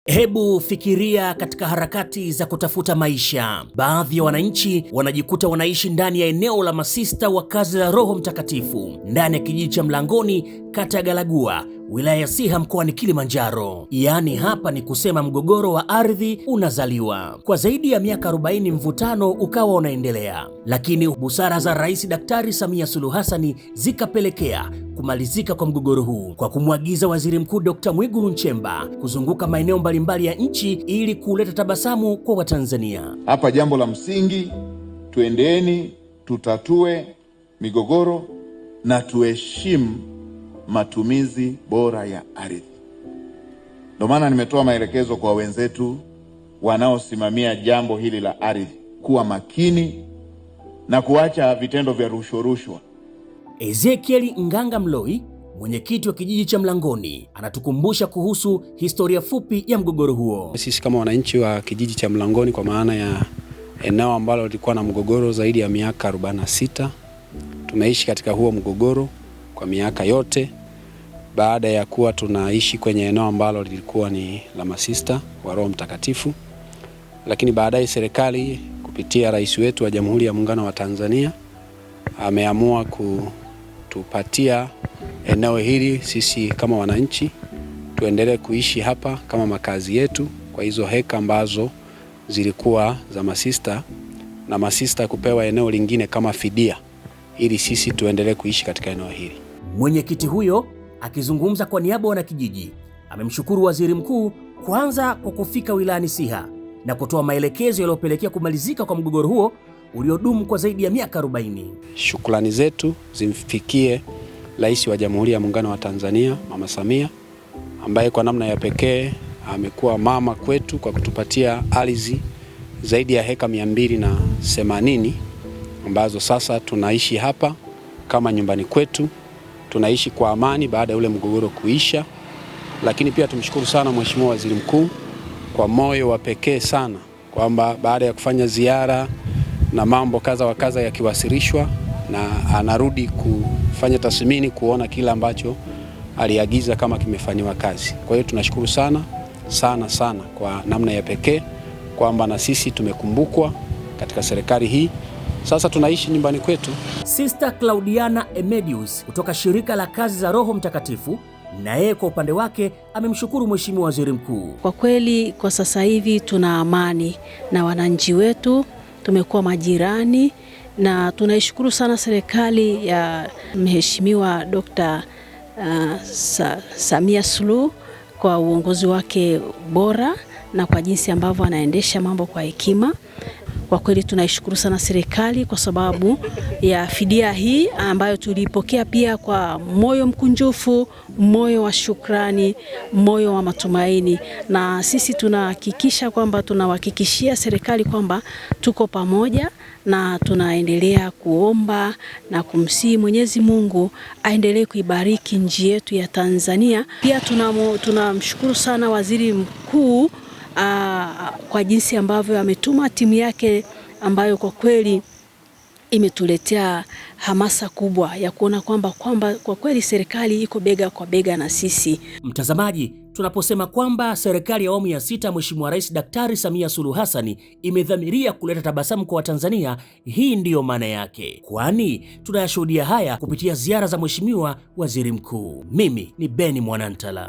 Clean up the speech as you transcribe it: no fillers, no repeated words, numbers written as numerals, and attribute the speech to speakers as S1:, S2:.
S1: Hebu fikiria katika harakati za kutafuta maisha. Baadhi ya wananchi wanajikuta wanaishi ndani ya eneo la masista wa kazi la Roho Mtakatifu, ndani ya kijiji cha Mlangoni, kata ya Galagua, wilaya ya Siha, mkoani Kilimanjaro. Yaani hapa ni kusema mgogoro wa ardhi unazaliwa. Kwa zaidi ya miaka 40 mvutano ukawa unaendelea, lakini busara za Rais Daktari Samia Suluhu Hassan zikapelekea kumalizika kwa mgogoro huu kwa kumwagiza Waziri Mkuu Dr. Mwigulu Nchemba kuzunguka maeneo mbalimbali ya nchi ili kuleta tabasamu kwa Watanzania.
S2: Hapa jambo la msingi, tuendeni tutatue migogoro na tuheshimu matumizi bora ya ardhi. Ndio maana nimetoa maelekezo kwa wenzetu wanaosimamia jambo hili la ardhi kuwa makini na kuacha vitendo vya rushwa.
S1: Ezekiel Nganga Mloi, mwenyekiti wa kijiji cha Mlangoni, anatukumbusha kuhusu historia fupi ya mgogoro huo.
S3: Sisi kama wananchi wa kijiji cha Mlangoni, kwa maana ya eneo ambalo lilikuwa na mgogoro zaidi ya miaka 46, tumeishi katika huo mgogoro kwa miaka yote, baada ya kuwa tunaishi kwenye eneo ambalo lilikuwa ni la masista wa Roho Mtakatifu. Lakini baadaye serikali kupitia rais wetu wa Jamhuri ya Muungano wa Tanzania ameamua kutupatia eneo hili sisi kama wananchi tuendelee kuishi hapa kama makazi yetu, kwa hizo heka ambazo zilikuwa za masista, na masista kupewa eneo lingine kama fidia ili sisi tuendelee kuishi katika eneo hili.
S1: Mwenyekiti huyo akizungumza kwa niaba ya wanakijiji amemshukuru Waziri Mkuu kwanza kwa kufika wilayani Siha na kutoa maelekezo yaliyopelekea kumalizika kwa mgogoro huo uliodumu kwa zaidi ya miaka 40.
S3: Shukrani zetu zimfikie Rais wa Jamhuri ya Muungano wa Tanzania, Mama Samia, ambaye kwa namna ya pekee amekuwa mama kwetu kwa kutupatia ardhi zaidi ya heka 280 ambazo sasa tunaishi hapa kama nyumbani kwetu. Tunaishi kwa amani baada ya ule mgogoro kuisha. Lakini pia tumshukuru sana Mheshimiwa Waziri Mkuu kwa moyo wa pekee sana, kwamba baada ya kufanya ziara na mambo kaza wa kaza yakiwasilishwa, na anarudi kufanya tathmini kuona kila ambacho aliagiza kama kimefanywa kazi. Kwa hiyo tunashukuru sana kwa namna ya pekee kwamba na sisi tumekumbukwa katika serikali hii. Sasa tunaishi nyumbani kwetu.
S1: Sister Claudiana Emedius kutoka shirika la kazi za Roho Mtakatifu, na yeye kwa upande wake amemshukuru Mheshimiwa Waziri Mkuu.
S4: Kwa kweli kwa sasa hivi tuna amani na wananchi wetu, tumekuwa majirani, na tunaishukuru sana serikali ya Mheshimiwa Dr. Samia Suluhu kwa uongozi wake bora na kwa jinsi ambavyo anaendesha mambo kwa hekima. Kwa kweli tunaishukuru sana serikali kwa sababu ya fidia hii ambayo tulipokea pia kwa moyo mkunjufu, moyo wa shukrani, moyo wa matumaini. Na sisi tunahakikisha kwamba tunawahakikishia serikali kwamba tuko pamoja na tunaendelea kuomba na kumsihi Mwenyezi Mungu aendelee kuibariki nchi yetu ya Tanzania. Pia tunamshukuru sana Waziri Mkuu kwa jinsi ambavyo ametuma timu yake ambayo kwa kweli imetuletea hamasa kubwa ya kuona kwamba kwa kweli serikali iko bega kwa bega na sisi.
S1: Mtazamaji, tunaposema kwamba serikali ya awamu ya 6 Mheshimiwa Rais Daktari Samia Suluhu Hassan imedhamiria kuleta tabasamu kwa Watanzania, hii ndiyo maana yake, kwani tunayashuhudia haya kupitia ziara za Mheshimiwa Waziri Mkuu. Mimi ni Beni Mwanantala.